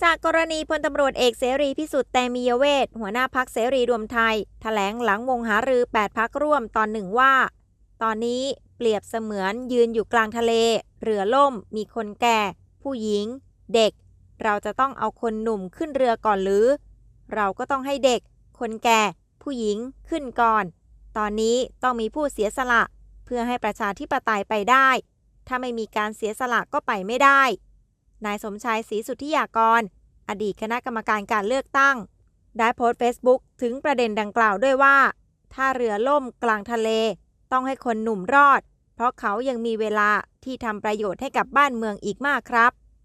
จากกรณีพลตำรวจเอกเสรีพิสุทธิ์เตมียเวทหัวหน้าพรรคเสรีรวมไทยแถลงหลังวงหารือ8พรรคร่วมตอนหนึ่งว่าตอนนี้เปรียบเสมือนยืนอยู่กลางทะเลเรือล่มมีคนแก่ผู้หญิงเด็กเราจะต้องเอาคนหนุ่มขึ้นเรือก่อนหรือเราก็ต้องให้เด็กคนแก่ผู้หญิงขึ้นก่อนตอนนี้ต้องมีผู้เสียสละเพื่อให้ประชาธิปไตยไปได้ถ้าไม่มีการเสียสละก็ไปไม่ได้นายสมชายศรีสุทธิยากรอดีตคณะกรรมการการเลือกตั้งได้โพสต์เฟซบุ๊กถึงประเด็นดังกล่าวด้วยว่าถ้าเรือล่มกลางทะเลต้องให้คนหนุ่มรอดเพราะเขายังมีเวลาที่ทำประโยชน์ให้กับบ้านเมืองอีกมากครับ